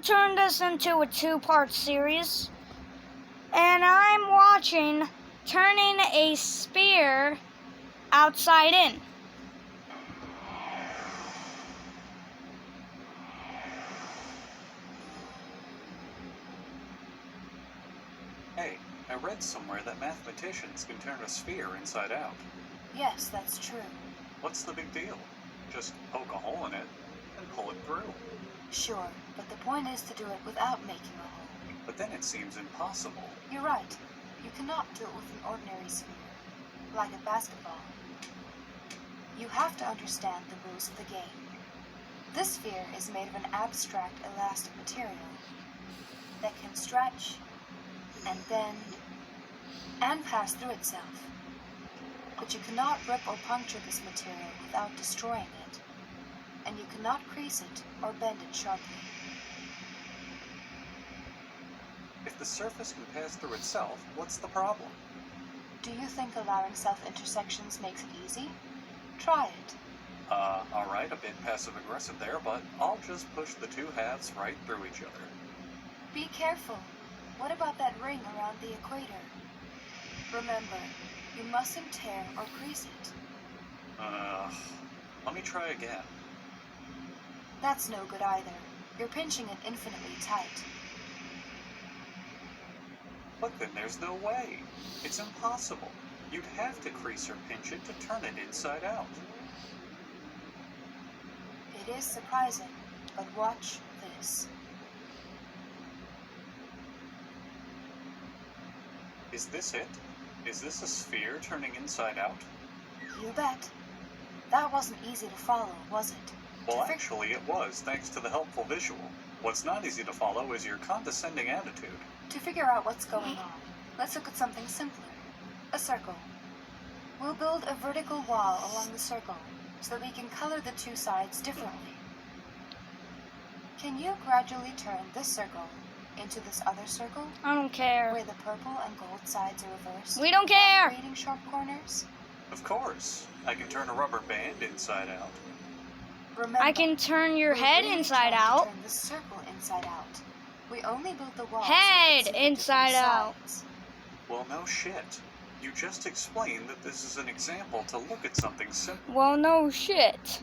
turn this into a two-part series, and I'm watching turning a sphere outside in. Hey, I read somewhere that mathematicians can turn a sphere inside out. Yes, that's true. What's the big deal? Just poke a hole in it and pull it through. Sure, but the point is to do it without making a hole. But then it seems impossible. You're right. You cannot do it with an ordinary sphere, like a basketball. You have to understand the rules of the game. This sphere is made of an abstract elastic material that can stretch and bend and pass through itself. But you cannot rip or puncture this material without destroying it, and you cannot crease it or bend it sharply. If the surface can pass through itself, what's the problem? Do you think allowing self-intersections makes it easy? Try it. Alright, a bit passive-aggressive there, but I'll just push the two halves right through each other. Be careful. What about that ring around the equator? Remember, you mustn't tear or crease it. Let me try again. That's no good either. You're pinching it infinitely tight. But then there's no way. It's impossible. You'd have to crease or pinch it to turn it inside out. It is surprising, but watch this. Is this it? Is this a sphere turning inside out? You bet. That wasn't easy to follow, was it? Well, actually it was, thanks to the helpful visual. What's not easy to follow is your condescending attitude. To figure out what's going on, let's look at something simpler. A circle. We'll build a vertical wall along the circle so that we can color the two sides differently. Can you gradually turn this circle into this other circle, I don't care. where the purple and gold sides are reversed? We don't care. Creating sharp corners? Of course. I can turn a rubber band inside out. Remember, I can turn your we're head really inside trying to out. turn the circle inside out. We only built the wall so Head we can see the inside different out. sides. Well, no shit. You just explained that this is an example to look at something simple. Well, no shit.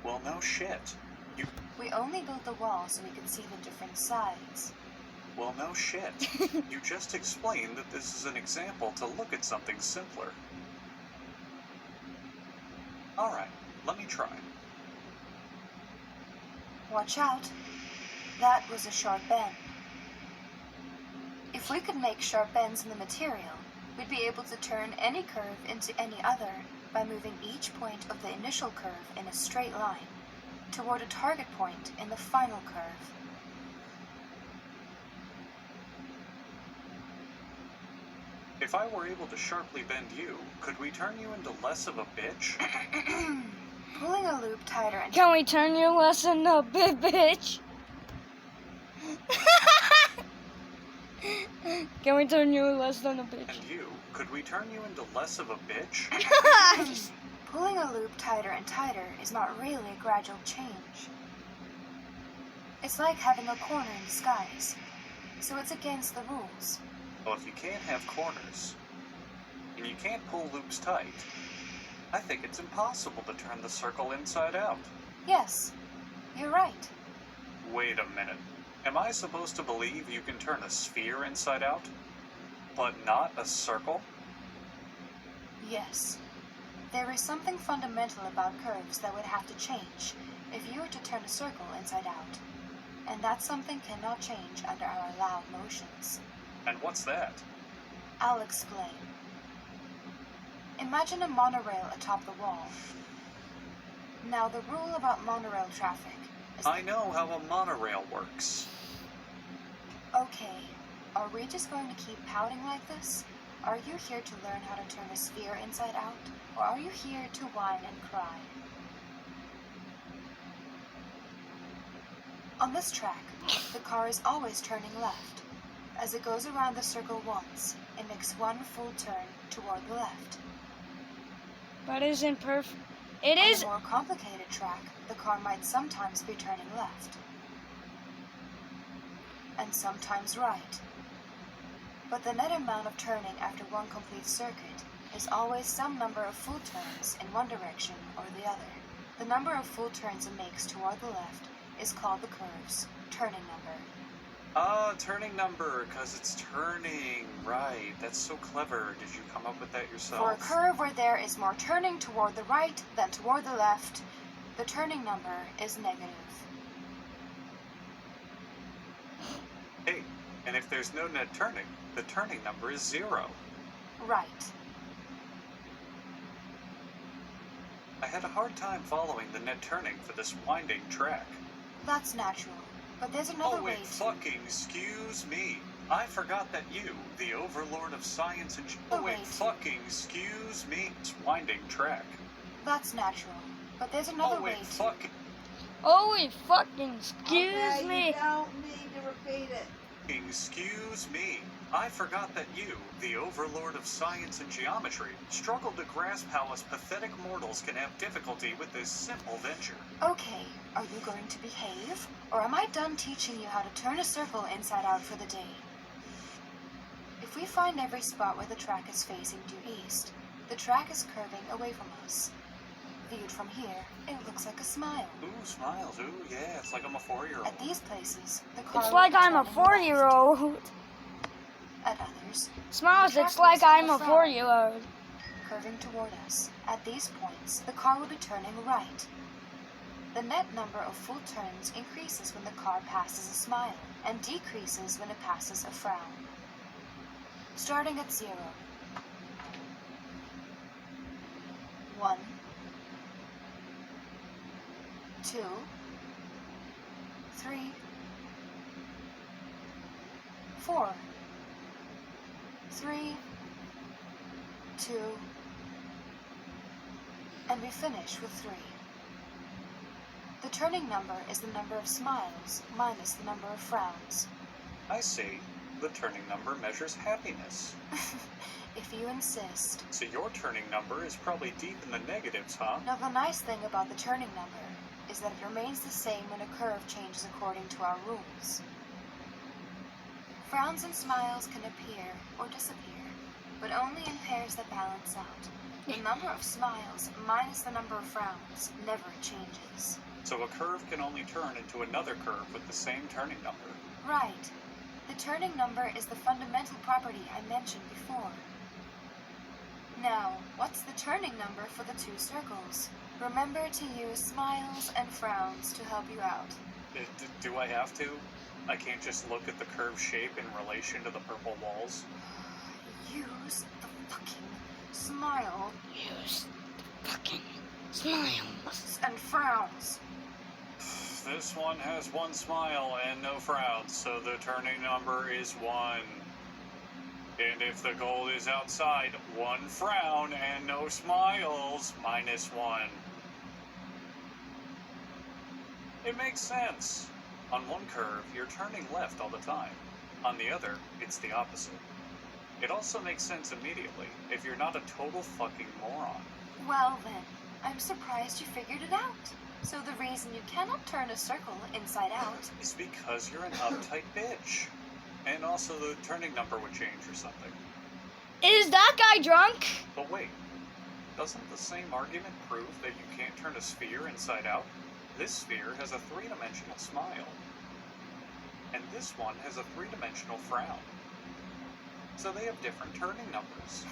Well, no shit. We only built the wall so we could see the different sides. Well, no shit. You just explained that this is an example to look at something simpler. Alright, let me try. Watch out. That was a sharp bend. If we could make sharp bends in the material, we'd be able to turn any curve into any other by moving each point of the initial curve in a straight line toward a target point in the final curve. If I were able to sharply bend you, could we turn you into less of a bitch? Pulling a loop tighter and Can we turn your lesson a bit, bitch? Can we turn you less than a bitch? And you, could we turn you into less of a bitch? Pulling a loop tighter and tighter is not really a gradual change. It's like having a corner in disguise, so it's against the rules. Well, if you can't have corners, and you can't pull loops tight, I think it's impossible to turn the circle inside out. Yes, you're right. Wait a minute. Am I supposed to believe you can turn a sphere inside out, but not a circle? Yes. There is something fundamental about curves that would have to change if you were to turn a circle inside out. And that something cannot change under our allowed motions. And what's that? I'll explain. Imagine a monorail atop the wall. Now, the rule about monorail traffic is... I know how a monorail works. Okay, are we just going to keep pouting like this? Are you here to learn how to turn a sphere inside out? Or are you here to whine and cry? On this track, the car is always turning left. As it goes around the circle once, it makes one full turn toward the left. But isn't perfect. It is. On a more complicated track, the car might sometimes be turning left. and sometimes right. But the net amount of turning after one complete circuit is always some number of full turns in one direction or the other. The number of full turns it makes toward the left is called the curve's turning number. Ah, turning number, because it's turning. Right, that's so clever. Did you come up with that yourself? For a curve where there is more turning toward the right than toward the left, the turning number is negative. Hey, and if there's no net turning, the turning number is 0. Right. I had a hard time following the net turning for this winding track. That's natural. But there's another Oh, way wait, to... fucking excuse me. I forgot that you, the overlord of science and... Oh, wait, fucking excuse me. It's winding track. That's natural. But there's another Oh, way wait, to... fucking... Oh, wait, fucking excuse Okay, me. You don't need to repeat it. Excuse me. I forgot that you, the overlord of science and geometry, struggled to grasp how us pathetic mortals can have difficulty with this simple venture. Okay, are you going to behave? Or am I done teaching you how to turn a circle inside out for the day? If we find every spot where the track is facing due east, the track is curving away from us. Viewed from here, it looks like a smile. Ooh, smiles. Ooh, yeah, it's like I'm a 4-year-old. At these places, the car It's will like be I'm a turning 4-year-old. left. At others, Smiles, it's like I'm a 4-year-old. curving toward us. At these points, the car will be turning right. The net number of full turns increases when the car passes a smile and decreases when it passes a frown. Starting at 0. 1, 2, 3, 4, 3, 2, and we finish with 3. The turning number is the number of smiles minus the number of frowns. I see. The turning number measures happiness. If you insist. So your turning number is probably deep in the negatives, huh? Now the nice thing about the turning number is that it remains the same when a curve changes according to our rules. Frowns and smiles can appear or disappear, but only in pairs that balance out. The number of smiles minus the number of frowns never changes. So a curve can only turn into another curve with the same turning number. Right. The turning number is the fundamental property I mentioned before. Now, what's the turning number for the two circles? Remember to use smiles and frowns to help you out. Do I have to? I can't just look at the curve shape in relation to the purple walls? Use the fucking smile Use the fucking smiles. and frowns. This one has 1 smile and no frowns, so the turning number is 1. And if the goal is outside, 1 frown and no smiles, -1. It makes sense. On one curve, you're turning left all the time. On the other, it's the opposite. It also makes sense immediately if you're not a total fucking moron. Well then, I'm surprised you figured it out. So the reason you cannot turn a circle inside out... It's because you're an uptight bitch. And also the turning number would change or something. Is that guy drunk? But wait, doesn't the same argument prove that you can't turn a sphere inside out? This sphere has a 3-dimensional smile. And this one has a 3-dimensional frown. So they have different turning numbers.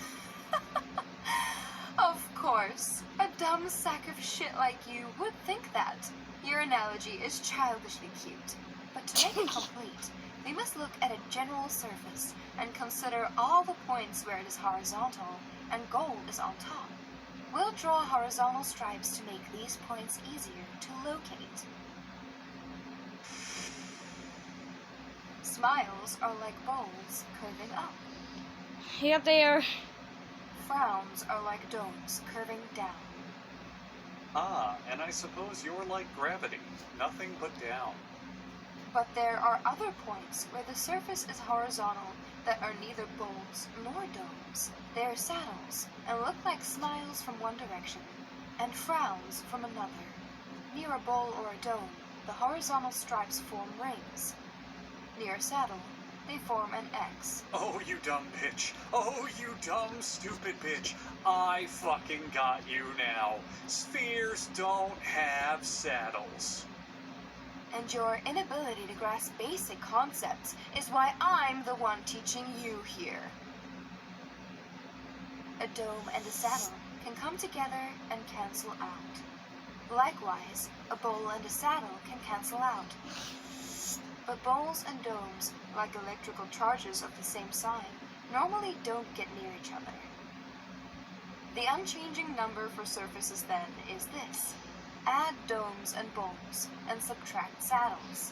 Of course. A dumb sack of shit like you would think that. Your analogy is childishly cute. But to make it complete, we must look at a general surface and consider all the points where it is horizontal and gold is on top. We'll draw horizontal stripes to make these points easier to locate. Smiles are like bowls curving up. Yep, they are. Frowns are like domes curving down. Ah, and I suppose you're like gravity, nothing but down. But there are other points where the surface is horizontal that are neither bowls nor domes. They are saddles and look like smiles from one direction and frowns from another. Near a bowl or a dome, the horizontal stripes form rings. Near a saddle, they form an X. Oh, you dumb bitch. Oh, you dumb, stupid bitch. I fucking got you now. Spheres don't have saddles. And your inability to grasp basic concepts is why I'm the one teaching you here. A dome and a saddle can come together and cancel out. Likewise, a bowl and a saddle can cancel out. But bowls and domes, like electrical charges of the same sign, normally don't get near each other. The unchanging number for surfaces then is this. Add domes and bowls and subtract saddles.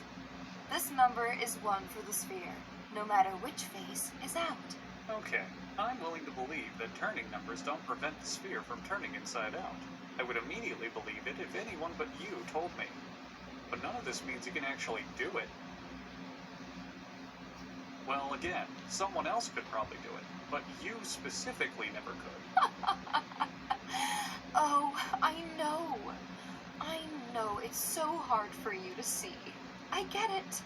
This number is 1 for the sphere, no matter which face is out. Okay, I'm willing to believe that turning numbers don't prevent the sphere from turning inside out. I would immediately believe it if anyone but you told me. But none of this means you can actually do it. Well, again, someone else could probably do it, but you specifically never could. Oh, I know. I know it's so hard for you to see. I get it.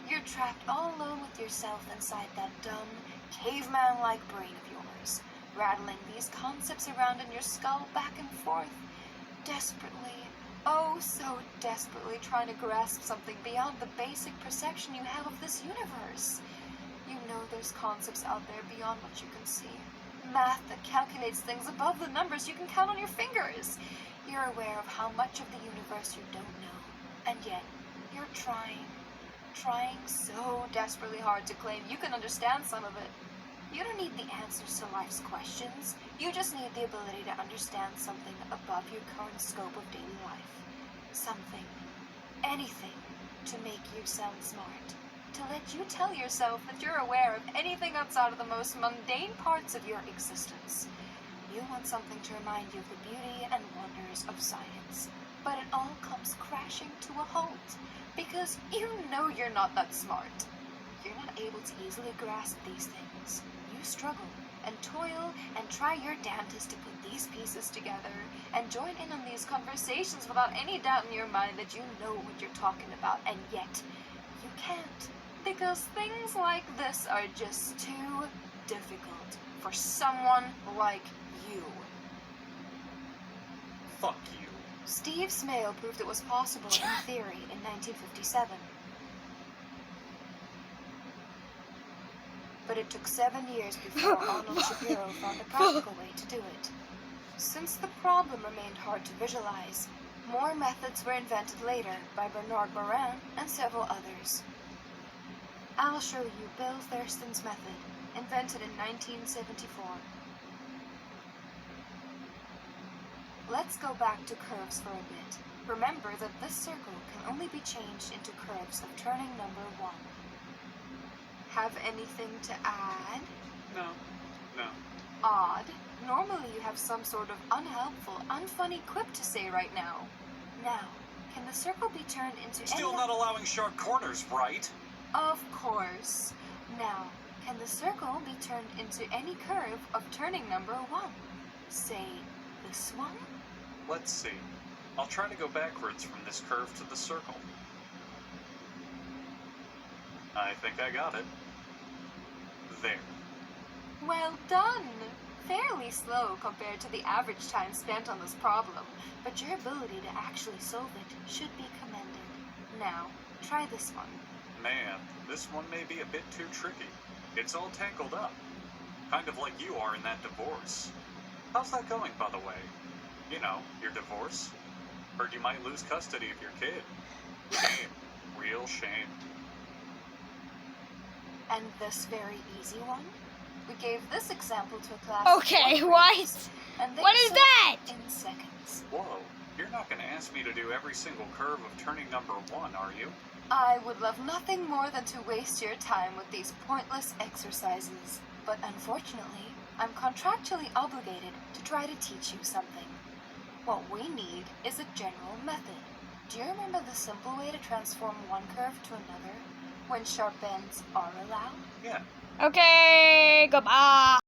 You're trapped all alone with yourself inside that dumb, caveman-like brain of yours, rattling these concepts around in your skull back and forth, desperately, oh so desperately trying to grasp something beyond the basic perception you have of this universe. You know there's concepts out there beyond what you can see. Math that calculates things above the numbers you can count on your fingers. You're aware of how much of the universe you don't know, and yet you're trying so desperately hard to claim you can understand some of it. You don't need the answers to life's questions. You just need the ability to understand something above your current scope of daily life. Something, anything, to make you sound smart. To let you tell yourself that you're aware of anything outside of the most mundane parts of your existence. You want something to remind you of the beauty and wonders of science. But it all comes crashing to a halt, because you know you're not that smart. You're not able to easily grasp these things. You struggle and toil and try your damnedest to put these pieces together and join in on these conversations without any doubt in your mind that you know what you're talking about, and yet you can't. Because things like this are just too difficult for someone like you. Fuck you. Steve Smale proved it was possible in theory in 1957. But it took 7 years before Arnold Shapiro found a practical way to do it. Since the problem remained hard to visualize, more methods were invented later by Bernard Morin and several others. I'll show you Bill Thurston's method, invented in 1974. Let's go back to curves for a bit. Remember that this circle can only be changed into curves of turning number 1. Have anything to add? No. Odd. Normally you have some sort of unhelpful, unfunny quip to say right now. Now, can the circle be turned into Still any... not allowing sharp corners, right? Of course. Now, can the circle be turned into any curve of turning number 1? Say, this one? Let's see. I'll try to go backwards from this curve to the circle. I think I got it. There. Well done! Fairly slow compared to the average time spent on this problem, but your ability to actually solve it should be commended. Now, try this one. Man, this one may be a bit too tricky. It's all tangled up. Kind of like you are in that divorce. How's that going, by the way? You know, your divorce? Heard you might lose custody of your kid. Shame. Real shame. And this very easy one? We gave this example to a class Okay, of what? grades, and they What is solved that? it in seconds. Whoa, you're not going to ask me to do every single curve of turning number 1, are you? I would love nothing more than to waste your time with these pointless exercises. But unfortunately, I'm contractually obligated to try to teach you something. What we need is a general method. Do you remember the simple way to transform one curve to another when sharp bends are allowed? Yeah. Okay, goodbye.